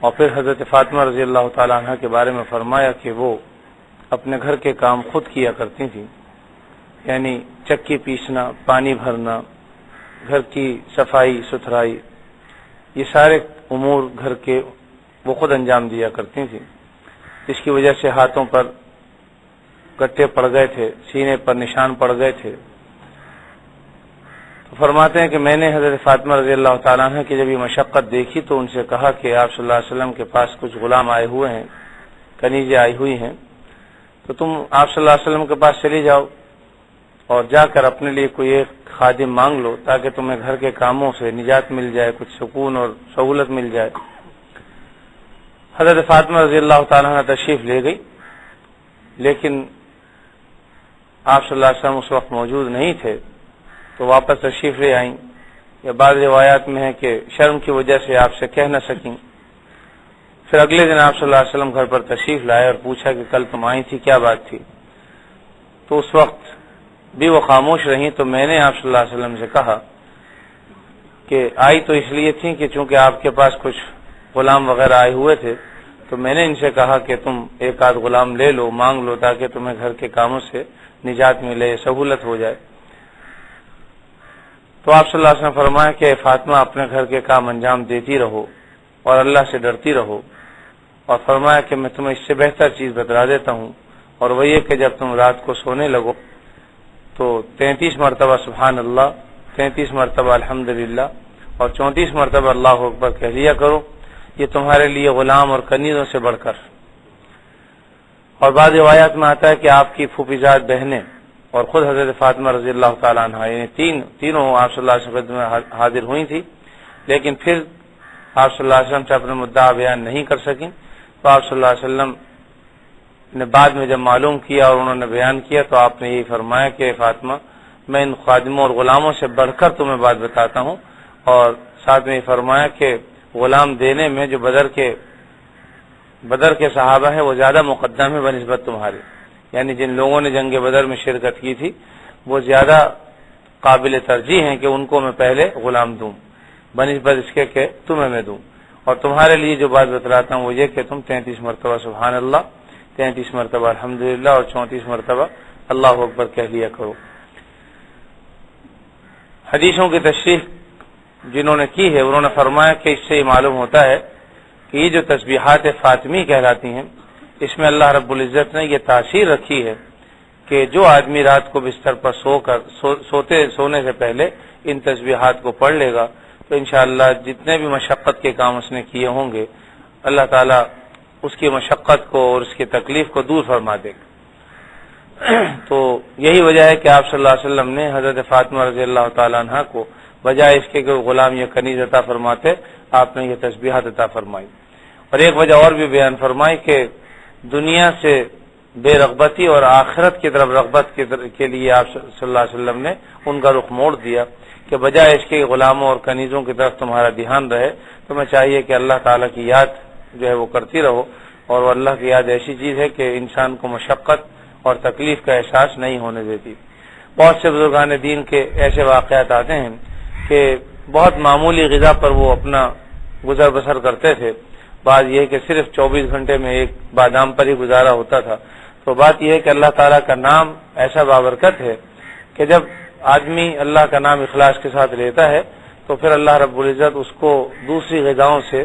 اور پھر حضرت فاطمہ رضی اللہ تعالیٰ عنہ کے بارے میں فرمایا کہ وہ اپنے گھر کے کام خود کیا کرتی تھیں، یعنی چکی پیسنا، پانی بھرنا، گھر کی صفائی ستھرائی، یہ سارے امور گھر کے وہ خود انجام دیا کرتی تھیں، جس کی وجہ سے ہاتھوں پر گٹے پڑ گئے تھے، سینے پر نشان پڑ گئے تھے۔ تو فرماتے ہیں کہ میں نے حضرت فاطمہ رضی اللہ تعالیٰ عنہ کی جب یہ مشقت دیکھی تو ان سے کہا کہ آپ صلی اللہ علیہ وسلم کے پاس کچھ غلام آئے ہوئے ہیں، کنیزیں آئی ہوئی ہیں، تو تم آپ صلی اللہ علیہ وسلم کے پاس چلی جاؤ اور جا کر اپنے لیے کوئی ایک خادم مانگ لو تاکہ تمہیں گھر کے کاموں سے نجات مل جائے، کچھ سکون اور سہولت مل جائے۔ حضرت فاطمہ رضی اللہ تعالیٰ عنہ تشریف لے گئی، لیکن آپ صلی اللہ علیہ وسلم اس وقت موجود نہیں تھے تو واپس تشریف لے آئیں، یا بعض روایات میں ہے کہ شرم کی وجہ سے آپ سے کہہ نہ سکیں۔ پھر اگلے دن آپ صلی اللہ علیہ وسلم گھر پر تشریف لائے اور پوچھا کہ کل تم آئی تھی، کیا بات تھی؟ تو اس وقت بھی وہ خاموش رہیں، تو میں نے آپ صلی اللہ علیہ وسلم سے کہا کہ آئی تو اس لیے تھی کہ چونکہ آپ کے پاس کچھ غلام وغیرہ آئے ہوئے تھے، تو میں نے ان سے کہا کہ تم ایک آدھ غلام لے لو، مانگ لو، تاکہ تمہیں گھر کے کاموں سے نجات ملے، سہولت ہو جائے۔ تو آپ صلی اللہ علیہ وسلم فرمایا کہ فاطمہ اپنے گھر کے کام انجام دیتی رہو اور اللہ سے ڈرتی رہو، اور فرمایا کہ میں تمہیں اس سے بہتر چیز بتلا دیتا ہوں، اور وہ یہ کہ جب تم رات کو سونے لگو تو 33 مرتبہ سبحان اللہ، 33 مرتبہ الحمدللہ اور 34 مرتبہ اللہ اکبر کہہ لیا کرو، یہ تمہارے لیے غلام اور کنیزوں سے بڑھ کر۔ اور بعض روایات میں آتا ہے کہ آپ کی پھوپھیزاد بہنیں اور خود حضرت فاطمہ رضی اللہ تعالیٰ عنہ، یعنی تینوں آپ صلی اللہ علیہ وسلم میں حاضر ہوئی تھی، لیکن پھر آپ صلی اللہ علیہ وسلم سے اپنے مدعا بیان نہیں کر سکیں، تو آپ صلی اللہ علیہ وسلم نے بعد میں جب معلوم کیا اور انہوں نے بیان کیا تو آپ نے یہی فرمایا کہ فاطمہ میں ان خادموں اور غلاموں سے بڑھ کر تمہیں بات بتاتا ہوں، اور ساتھ میں یہ فرمایا کہ غلام دینے میں جو بدر کے صحابہ ہیں وہ زیادہ مقدم ہے بنسبت تمہارے، یعنی جن لوگوں نے جنگ بدر میں شرکت کی تھی وہ زیادہ قابل ترجیح ہیں کہ ان کو میں پہلے غلام دوں بنسبت اس کے کہ تمہیں میں دوں، اور تمہارے لیے جو بات بتلاتا ہوں وہ یہ کہ تم 33 مرتبہ سبحان اللہ، 33 مرتبہ الحمدللہ اور 34 مرتبہ اللہ اکبر کہہ لیا کرو۔ حدیثوں کی تشریح جنہوں نے کی ہے انہوں نے فرمایا کہ اس سے یہ معلوم ہوتا ہے کہ یہ جو تسبیحات فاطمی کہلاتی ہیں اس میں اللہ رب العزت نے یہ تاثیر رکھی ہے کہ جو آدمی رات کو بستر پر سونے سے پہلے ان تسبیحات کو پڑھ لے گا تو انشاءاللہ جتنے بھی مشقت کے کام اس نے کیے ہوں گے اللہ تعالیٰ اس کی مشقت کو اور اس کی تکلیف کو دور فرما دے گا۔ تو یہی وجہ ہے کہ آپ صلی اللہ علیہ وسلم نے حضرت فاطمہ رضی اللہ تعالیٰ عنہ کو بجائے اس کے کہ غلام یا کنیز عطا فرماتے آپ نے یہ تسبیحات عطا فرمائی۔ اور ایک وجہ اور بھی بیان فرمائی کہ دنیا سے بے رغبتی اور آخرت کی طرف رغبت کے لیے آپ صلی اللہ علیہ وسلم نے ان کا رخ موڑ دیا کہ بجائے اس کے غلاموں اور کنیزوں کی طرف تمہارا دھیان رہے تو میں چاہیے کہ اللہ تعالیٰ کی یاد جو ہے وہ کرتی رہو، اور وہ اللہ کی یاد ایسی چیز ہے کہ انسان کو مشقت اور تکلیف کا احساس نہیں ہونے دیتی۔ بہت سے بزرگان دین کے ایسے واقعات آتے ہیں کہ بہت معمولی غذا پر وہ اپنا گزر بسر کرتے تھے، بات یہ ہے کہ صرف 24 گھنٹے میں ایک بادام پر ہی گزارا ہوتا تھا۔ تو بات یہ ہے کہ اللہ تعالیٰ کا نام ایسا بابرکت ہے کہ جب آدمی اللہ کا نام اخلاص کے ساتھ لیتا ہے تو پھر اللہ رب العزت اس کو دوسری غذاؤں سے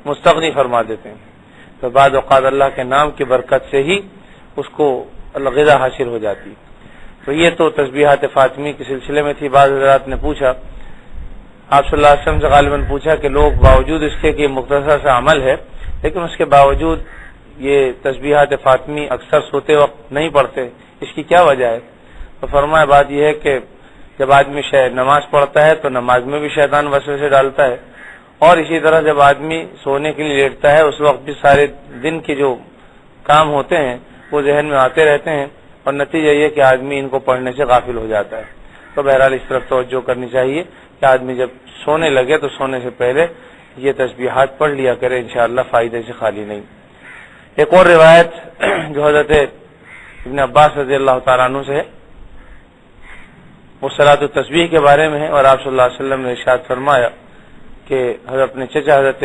مستغنی فرما دیتے ہیں، تو بعض اوقات اللہ کے نام کی برکت سے ہی اس کو غذا حاصل ہو جاتی ہے۔ تو یہ تو تسبیحات فاطمی کے سلسلے میں تھی۔ بعض حضرات نے پوچھا، آپ صلی اللہ علیہ وسلم سے غالباً پوچھا کہ لوگ باوجود اس کے کہ مختصر سا عمل ہے لیکن اس کے باوجود یہ تسبیحات فاطمی اکثر سوتے وقت نہیں پڑھتے، اس کی کیا وجہ ہے؟ تو فرمایا بات یہ ہے کہ جب آدمی نماز پڑھتا ہے تو نماز میں بھی شیطان وسوسے ڈالتا ہے، اور اسی طرح جب آدمی سونے کے لیے لیٹتا ہے اس وقت بھی سارے دن کے جو کام ہوتے ہیں وہ ذہن میں آتے رہتے ہیں، اور نتیجہ یہ کہ آدمی ان کو پڑھنے سے غافل ہو جاتا ہے۔ تو بہرحال اس طرف توجہ کرنی چاہیے کہ آدمی جب سونے لگے تو سونے سے پہلے یہ تسبیحات پڑھ لیا کرے، انشاءاللہ فائدے سے خالی نہیں۔ ایک اور روایت جو حضرت ابن عباس رضی اللہ تعالیٰ عنہ سے ہے وہ صلاۃ التسبیح کے بارے میں ہے، اور آپ صلی اللہ علیہ وسلم نے ارشاد فرمایا کہ حضرت اپنے چچا حضرت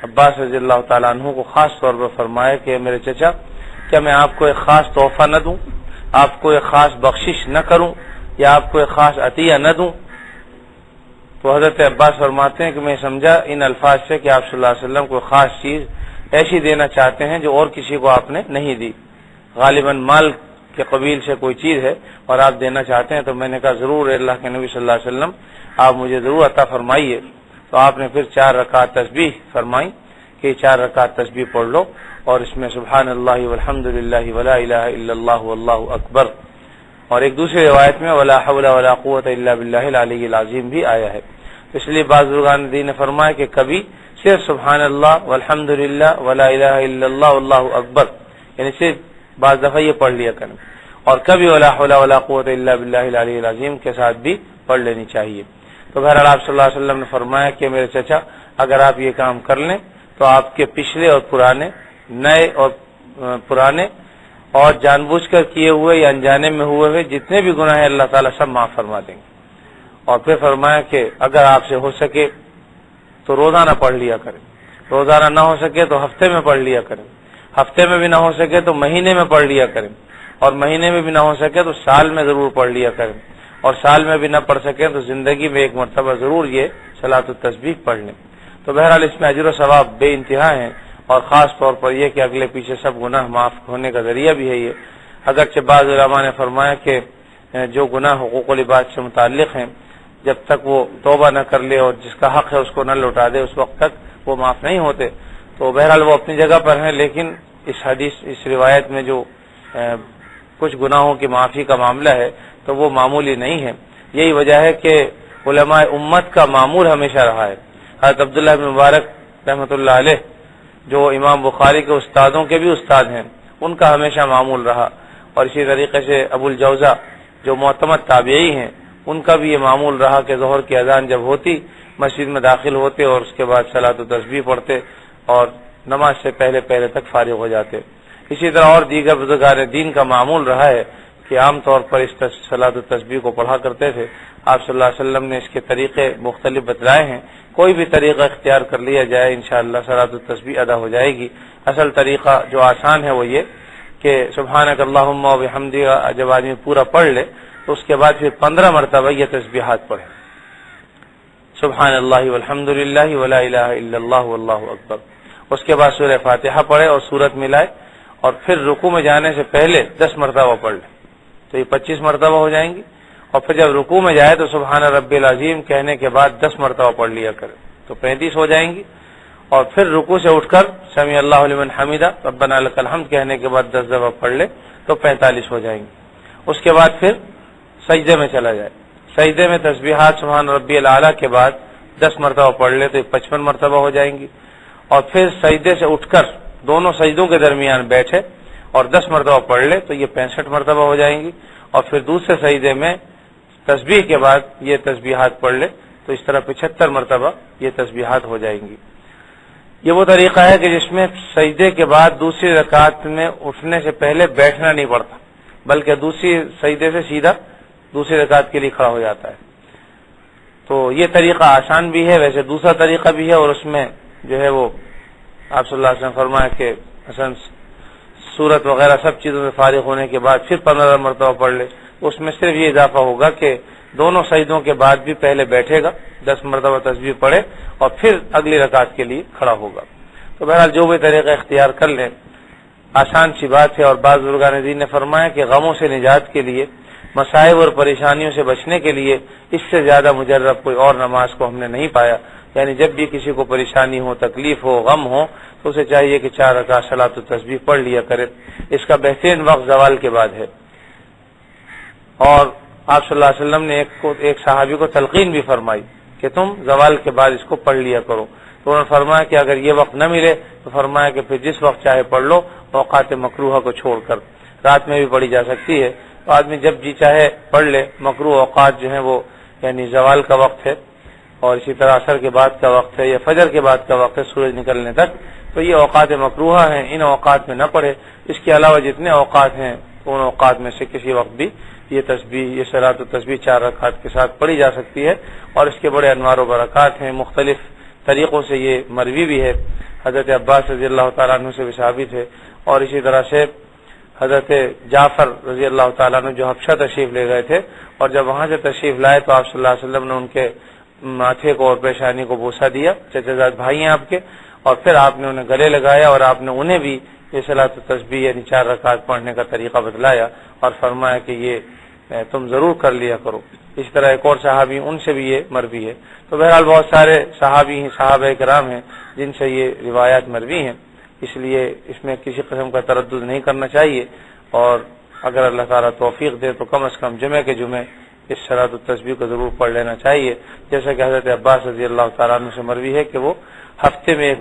عباس رضی اللہ تعالیٰ عنہ کو خاص طور پر فرمایا کہ میرے چچا کیا میں آپ کو ایک خاص تحفہ نہ دوں، آپ کو ایک خاص بخشش نہ کروں، یا آپ کو ایک خاص عطیہ نہ دوں؟ تو حضرت عباس فرماتے ہیں کہ میں سمجھا ان الفاظ سے کہ آپ صلی اللہ علیہ وسلم کو خاص چیز ایسی دینا چاہتے ہیں جو اور کسی کو آپ نے نہیں دی، غالباً مال کے قبیل سے کوئی چیز ہے اور آپ دینا چاہتے ہیں۔ تو میں نے کہا ضرور اللہ کے نبی صلی اللہ علیہ وسلم آپ مجھے ضرور عطا فرمائیے۔ تو آپ نے پھر 4 رکعت تسبیح فرمائی کہ 4 رکعت تسبیح پڑھ لو، اور اس میں سبحان اللہ والحمد للہ ولا الہ الا اللہ واللہ اکبر، اور ایک دوسری روایت میں ولا حول ولا قوت الا باللہ العلی العظیم بھی آیا ہے۔ اس لیے بعض بزرگان دین نے فرمایا کہ کبھی صرف سبحان اللہ والحمد للہ ولا الہ الا اللہ واللہ اکبر، یعنی صرف بعض دفعہ یہ پڑھ لیا کریں، اور کبھی ولا حول ولا قوت الا باللہ العلی العظیم کے ساتھ بھی پڑھ لینی چاہیے۔ تو بہرحال آپ صلی اللہ علیہ وسلم نے فرمایا کہ میرے چچا اگر آپ یہ کام کر لیں تو آپ کے پچھلے اور پرانے، نئے اور پرانے، اور جان بوجھ کر کیے ہوئے یا انجانے میں ہوئے جتنے بھی گناہ ہیں اللہ تعالیٰ سب معاف فرما دیں گے۔ اور پھر فرمایا کہ اگر آپ سے ہو سکے تو روزانہ پڑھ لیا کریں، روزانہ نہ ہو سکے تو ہفتے میں پڑھ لیا کریں، ہفتے میں بھی نہ ہو سکے تو مہینے میں پڑھ لیا کریں، اور مہینے میں بھی نہ ہو سکے تو سال میں ضرور پڑھ لیا کریں، اور سال میں بھی نہ پڑھ سکیں تو زندگی میں ایک مرتبہ ضرور یہ صلاۃ التسبیح پڑھ لیں۔ تو بہرحال اس میں اجر و ثواب بے انتہا ہیں، اور خاص طور پر یہ کہ اگلے پیچھے سب گناہ معاف ہونے کا ذریعہ بھی ہے یہ۔ اگرچہ بعض علماء نے فرمایا کہ جو گناہ حقوق العباد سے متعلق ہیں جب تک وہ توبہ نہ کر لے اور جس کا حق ہے اس کو نہ لوٹا دے اس وقت تک وہ معاف نہیں ہوتے۔ تو بہرحال وہ اپنی جگہ پر ہیں، لیکن اس روایت میں جو کچھ گناہوں کی معافی کا معاملہ ہے تو وہ معمولی نہیں ہے۔ یہی وجہ ہے کہ علماء امت کا معمول ہمیشہ رہا ہے۔ حضرت عبداللہ بن مبارک رحمۃ اللہ علیہ جو امام بخاری کے استادوں کے بھی استاد ہیں، ان کا ہمیشہ معمول رہا، اور اسی طریقے سے ابو الجوزہ جو معتمد تابعی ہیں ان کا بھی یہ معمول رہا کہ ظہر کی اذان جب ہوتی مسجد میں داخل ہوتے اور اس کے بعد صلاۃ التسبیح پڑھتے اور نماز سے پہلے تک فارغ ہو جاتے۔ اسی طرح اور دیگر بزرگان دین کا معمول رہا ہے کہ عام طور پر اس صلاۃ التسبیح کو پڑھا کرتے تھے۔ آپ صلی اللہ علیہ وسلم نے اس کے طریقے مختلف بتلائے ہیں، کوئی بھی طریقہ اختیار کر لیا جائے انشاءاللہ صلاۃ التسبیح ادا ہو جائے گی۔ اصل طریقہ جو آسان ہے وہ یہ کہ سبحانک اللہم و بحمدک جب آدمی پورا پڑھ لے تو اس کے بعد پھر 15 مرتبہ یہ تسبیحات پڑھے، سبحان اللہ والحمد للہ ولا الہ الا اللہ واللہ اکبر۔ اس کے بعد سورہ فاتحہ پڑھے اور سورت ملائے، اور پھر رکوع میں جانے سے پہلے 10 مرتبہ پڑھ لے تو یہ 25 مرتبہ ہو جائیں گی، اور پھر جب رکوع میں جائے تو سبحان ربی العظیم کہنے کے بعد 10 مرتبہ پڑھ لیا کرے تو 35 ہو جائیں گی، اور پھر رکوع سے اٹھ کر سمیع اللہ لمن حمیدہ ربنا لک الحمد کہنے کے بعد 10 دفعہ پڑھ لے تو 45 ہو جائیں گی۔ اس کے بعد پھر سجدے میں چلا جائے، سجدے میں تسبیحات سبحان ربی الاعلیٰ کے بعد 10 مرتبہ پڑھ لے تو 55 مرتبہ ہو جائیں گی، اور پھر سجدے سے اٹھ کر دونوں سجدوں کے درمیان بیٹھے اور 10 مرتبہ پڑھ لے تو یہ 65 مرتبہ ہو جائیں گی، اور پھر دوسرے سجدے میں تسبیح کے بعد یہ تسبیحات پڑھ لے تو اس طرح 75 مرتبہ یہ تسبیحات ہو جائیں گی۔ یہ وہ طریقہ ہے کہ جس میں سجدے کے بعد دوسری رکعت میں اٹھنے سے پہلے بیٹھنا نہیں پڑتا، بلکہ دوسری سجدے سے سیدھا دوسری رکعت کے لیے کھڑا ہو جاتا ہے۔ تو یہ طریقہ آسان بھی ہے، ویسے دوسرا طریقہ بھی ہے، اور اس میں جو ہے وہ آپ صلی اللہ علیہ وسلم فرمایا کہ مثلا سورت وغیرہ سب چیزوں سے فارغ ہونے کے بعد پھر 15 مرتبہ پڑھ لے، اس میں صرف یہ اضافہ ہوگا کہ دونوں سجدوں کے بعد بھی پہلے بیٹھے گا، 10 مرتبہ تسبیح پڑھے اور پھر اگلی رکعت کے لیے کھڑا ہوگا۔ تو بہرحال جو بھی طریقہ اختیار کر لیں آسان سی بات ہے، اور بعض بزرگان دین نے فرمایا کہ غموں سے نجات کے لیے، مصائب اور پریشانیوں سے بچنے کے لیے اس سے زیادہ مجرب کوئی اور نماز کو ہم نے نہیں پایا۔ یعنی جب بھی کسی کو پریشانی ہو، تکلیف ہو، غم ہو تو اسے چاہیے کہ 4 رکعت صلاۃ التسبیح پڑھ لیا کرے۔ اس کا بہترین وقت زوال کے بعد ہے، اور آپ صلی اللہ علیہ وسلم نے ایک صحابی کو تلقین بھی فرمائی کہ تم زوال کے بعد اس کو پڑھ لیا کرو، تو انہوں نے فرمایا کہ اگر یہ وقت نہ ملے تو فرمایا کہ پھر جس وقت چاہے پڑھ لو، اوقات مکروہہ کو چھوڑ کر۔ رات میں بھی پڑھی جا سکتی ہے، تو آدمی جب جی چاہے پڑھ لے۔ مکروہ اوقات جو ہیں وہ یعنی زوال کا وقت ہے، اور اسی طرح عصر کے بعد کا وقت ہے، یا فجر کے بعد کا وقت ہے سورج نکلنے تک، تو یہ اوقات مکروہہ ہیں، ان اوقات میں نہ پڑھے۔ اس کے علاوہ جتنے اوقات ہیں ان اوقات میں سے کسی وقت بھی یہ تسبیح، یہ صلاۃ التسبیح 4 رکعات کے ساتھ پڑھی جا سکتی ہے، اور اس کے بڑے انوار و برکات ہیں۔ مختلف طریقوں سے یہ مروی بھی ہے، حضرت عباس رضی اللہ تعالیٰ عنہ سے بھی ثابت ہے، اور اسی طرح سے حضرت جعفر رضی اللہ تعالیٰ عنہ جو حبشہ تشریف لے گئے تھے، اور جب وہاں سے تشریف لائے تو آپ صلی اللہ علیہ وسلم نے ان کے ماتھے کو اور پیشانی کو بوسہ دیا، چچا زاد بھائی ہیں آپ کے، اور پھر آپ نے انہیں گلے لگایا اور آپ نے انہیں بھی یہ صلاۃ التسبیح یعنی 4 رکعت پڑھنے کا طریقہ بتلایا اور فرمایا کہ یہ تم ضرور کر لیا کرو۔ اس طرح ایک اور صحابی ان سے بھی یہ مروی ہے۔ تو بہرحال بہت سارے صحابی ہیں، صحابہ کرام ہیں جن سے یہ روایات مروی ہیں، اس لیے اس میں کسی قسم کا تردد نہیں کرنا چاہیے، اور اگر اللہ تعالیٰ توفیق دے تو کم از کم جمعہ کے جمعے اس صلاۃ التسبیح کو ضرور پڑھ لینا چاہیے، جیسا کہ حضرت عباس رضی اللہ تعالیٰ عنہ سے مروی ہے کہ وہ ہفتے میں ایک